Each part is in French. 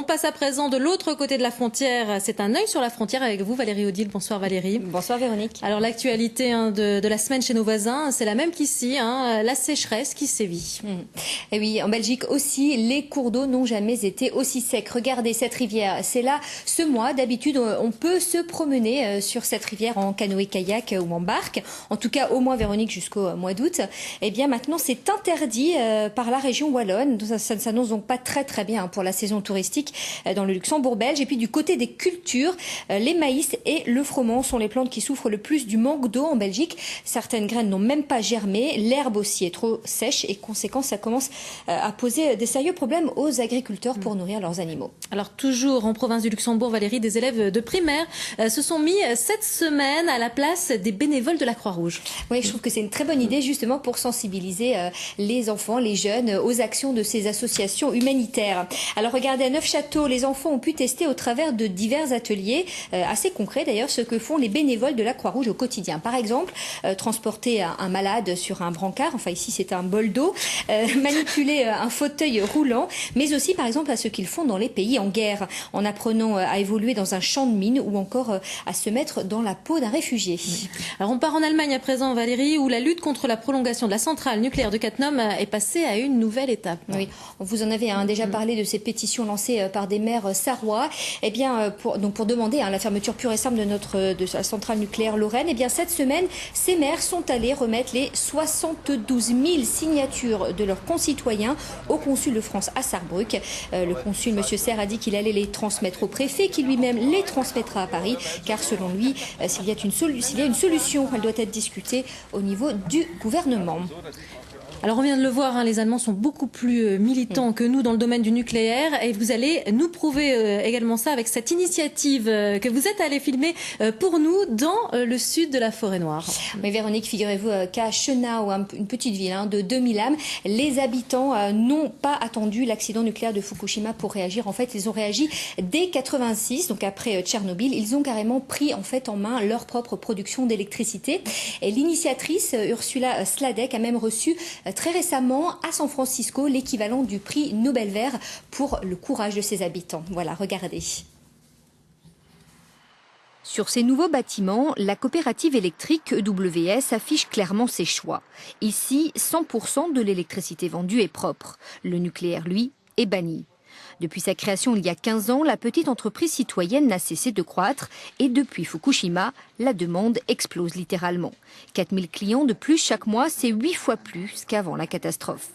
passe à présent de l'autre côté de la frontière. C'est un œil sur la frontière avec vous, Valérie Odile. Bonsoir Valérie. Bonsoir Véronique. Alors l'actualité de la semaine chez nos voisins, c'est la même qu'ici, la sécheresse qui sévit. Et oui, en Belgique aussi, les cours d'eau n'ont jamais été aussi secs. Regardez cette rivière, c'est là ce mois. D'habitude, on peut se promener sur cette rivière en canoë-kayak ou en barque. En tout cas, au moins Véronique jusqu'au mois d'août. Eh bien maintenant, c'est interdit par la région wallonne. Ça ne s'annonce donc pas très bien pour la saison touristique dans le Luxembourg belge. Et puis du côté des cultures, les maïs et le froment sont les plantes qui souffrent le plus du manque d'eau en Belgique. Certaines graines n'ont même pas germé. L'herbe aussi est trop sèche et conséquence, ça commence à poser des sérieux problèmes aux agriculteurs pour nourrir leurs animaux. Alors toujours en province du Luxembourg, Valérie, des élèves de primaire se sont mis cette semaine à la place des bénévoles de la Croix-Rouge. Oui, je trouve que c'est une très bonne idée justement pour sensibiliser les enfants, les jeunes aux actions de ces associations humanitaires. Alors regardez, à Neufchâteau, les enfants ont pu tester au travers de divers ateliers, assez concrets d'ailleurs, ce que font les bénévoles de la Croix-Rouge au quotidien. Par exemple, transporter un malade sur un brancard, enfin ici c'est un bol d'eau, manipuler un fauteuil roulant, mais aussi par exemple à ce qu'ils font dans les pays en guerre, en apprenant à évoluer dans un champ de mines ou encore à se mettre dans la peau d'un réfugié. Oui. Alors on part en Allemagne à présent, Valérie, où la lutte contre la prolongation de la centrale nucléaire de Cattenom est passée à une nouvelle étape. Oui, vous en avez déjà parlé de ces pétitions lancées par des maires sarrois. Eh bien, pour demander la fermeture pure et simple de la centrale nucléaire Lorraine, eh bien cette semaine, ces maires sont allés remettre les 72 000 signatures de leurs concitoyens au consul de France à Sarrebruck. Le consul, M. Serre, a dit qu'il allait les transmettre au préfet, qui lui-même les transmettra à Paris, car selon lui, s'il y a une solution, elle doit être discutée au niveau du gouvernement. Alors on vient de le voir, les Allemands sont beaucoup plus militants que nous dans le domaine du nucléaire et vous allez nous prouver également ça avec cette initiative que vous êtes allé filmer pour nous dans le sud de la Forêt-Noire. Mais Véronique, figurez-vous qu'à Schönau, une petite ville de 2000 âmes, les habitants n'ont pas attendu l'accident nucléaire de Fukushima pour réagir. En fait, ils ont réagi dès 86, donc après Tchernobyl. Ils ont carrément pris en main leur propre production d'électricité. Et l'initiatrice Ursula Sladek a même reçu très récemment à San Francisco l'équivalent du prix Nobel vert pour le courage de ses habitants. Voilà, regardez. Sur ces nouveaux bâtiments, la coopérative électrique EWS affiche clairement ses choix. Ici, 100% de l'électricité vendue est propre. Le nucléaire, lui, est banni. Depuis sa création il y a 15 ans, la petite entreprise citoyenne n'a cessé de croître et depuis Fukushima, la demande explose littéralement. 4000 clients de plus chaque mois, c'est 8 fois plus qu'avant la catastrophe.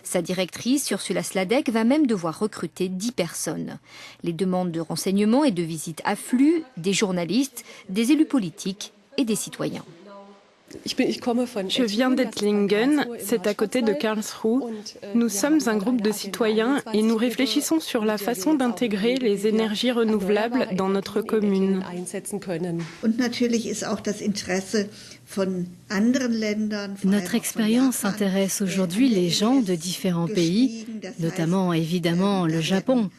Sa directrice, Ursula Sladek, va même devoir recruter 10 personnes. Les demandes de renseignements et de visites affluent, des journalistes, des élus politiques et des citoyens. Je viens d'Ettlingen, c'est à côté de Karlsruhe. Nous sommes un groupe de citoyens et nous réfléchissons sur la façon d'intégrer les énergies renouvelables dans notre commune. Notre expérience intéresse aujourd'hui les gens de différents pays, notamment évidemment le Japon.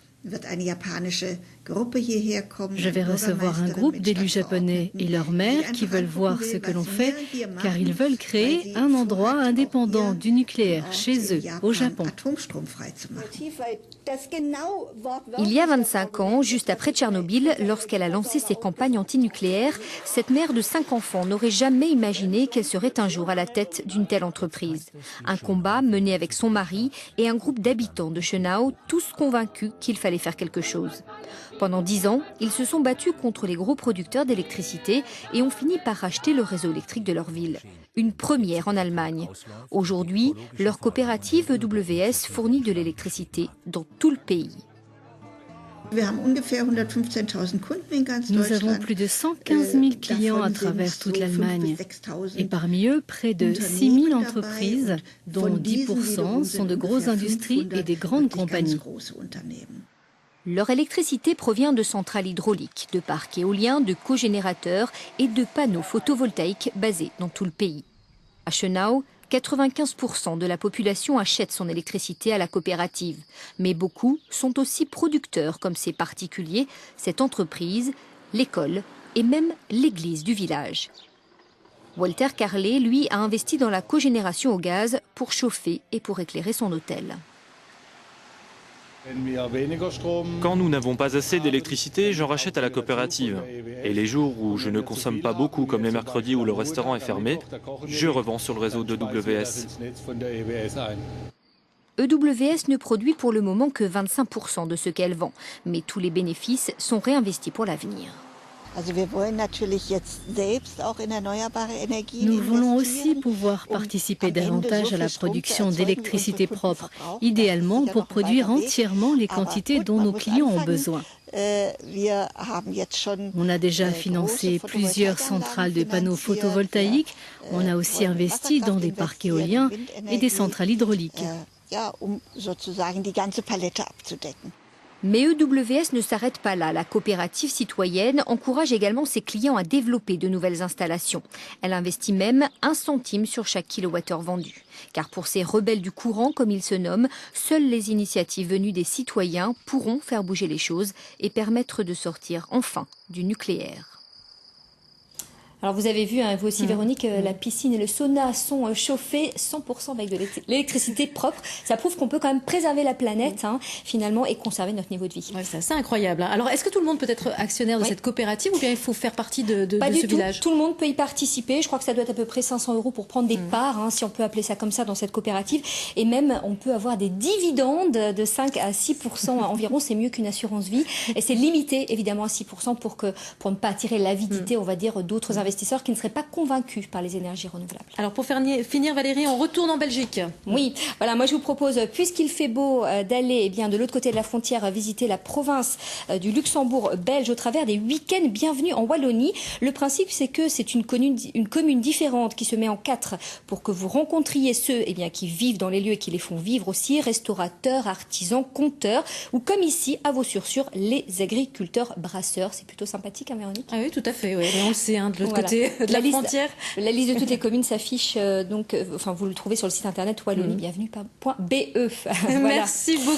Je vais recevoir un groupe d'élus japonais et leurs maires qui veulent voir ce que l'on fait, car ils veulent créer un endroit indépendant du nucléaire chez eux, au Japon. Il y a 25 ans, juste après Tchernobyl, lorsqu'elle a lancé ses campagnes antinucléaires, cette mère de 5 enfants n'aurait jamais imaginé qu'elle serait un jour à la tête d'une telle entreprise. Un combat mené avec son mari et un groupe d'habitants de Schönau, tous convaincus qu'il fallait faire quelque chose. Pendant 10 ans, ils se sont battus contre les gros producteurs d'électricité et ont fini par racheter le réseau électrique de leur ville. Une première en Allemagne. Aujourd'hui, leur coopérative EWS fournit de l'électricité dans tout le pays. Nous avons plus de 115 000 clients à travers toute l'Allemagne. Et parmi eux, près de 6 000 entreprises, dont 10% sont de grosses industries et des grandes compagnies. Leur électricité provient de centrales hydrauliques, de parcs éoliens, de cogénérateurs et de panneaux photovoltaïques basés dans tout le pays. À Schönau, 95% de la population achète son électricité à la coopérative. Mais beaucoup sont aussi producteurs comme ces particuliers, cette entreprise, l'école et même l'église du village. Walter Carlet, lui, a investi dans la cogénération au gaz pour chauffer et pour éclairer son hôtel. Quand nous n'avons pas assez d'électricité, j'en rachète à la coopérative. Et les jours où je ne consomme pas beaucoup, comme les mercredis où le restaurant est fermé, je revends sur le réseau d'EWS. EWS ne produit pour le moment que 25% de ce qu'elle vend, mais tous les bénéfices sont réinvestis pour l'avenir. Nous voulons aussi pouvoir participer davantage à la production d'électricité propre, idéalement pour produire entièrement les quantités dont nos clients ont besoin. On a déjà financé plusieurs centrales de panneaux photovoltaïques, on a aussi investi dans des parcs éoliens et des centrales hydrauliques. Mais EWS ne s'arrête pas là. La coopérative citoyenne encourage également ses clients à développer de nouvelles installations. Elle investit même 1 centime sur chaque kilowattheure vendu. Car pour ces rebelles du courant, comme ils se nomment, seules les initiatives venues des citoyens pourront faire bouger les choses et permettre de sortir enfin du nucléaire. Alors vous avez vu, hein, vous aussi Véronique, la piscine et le sauna sont chauffés 100% avec de l'électricité propre. Ça prouve qu'on peut quand même préserver la planète finalement et conserver notre niveau de vie. Ouais, c'est assez incroyable. Alors est-ce que tout le monde peut être actionnaire de cette coopérative ou bien il faut faire partie de ce village? Tout le monde peut y participer. Je crois que ça doit être à peu près 500 € pour prendre des parts, si on peut appeler ça comme ça, dans cette coopérative. Et même on peut avoir des dividendes de 5 à 6% environ. C'est mieux qu'une assurance vie. Et c'est limité évidemment à 6% pour ne pas attirer l'avidité, on va dire, d'autres investisseurs qui ne seraient pas convaincus par les énergies renouvelables. Alors pour finir Valérie, on retourne en Belgique. Oui, voilà, moi je vous propose, puisqu'il fait beau, d'aller de l'autre côté de la frontière visiter la province du Luxembourg belge au travers des week-ends bienvenus en Wallonie. Le principe, c'est que c'est une commune différente qui se met en 4 pour que vous rencontriez ceux qui vivent dans les lieux et qui les font vivre aussi, restaurateurs, artisans, compteurs, ou comme ici, à Vaux-sur-Sûre, les agriculteurs brasseurs. C'est plutôt sympathique, hein, Véronique? Ah oui, tout à fait, oui. Mais on le sait, de l'autre côté de la frontière. La liste de toutes les communes s'affiche, vous le trouvez sur le site internet wallonniebienvenue.be. Voilà. Merci beaucoup.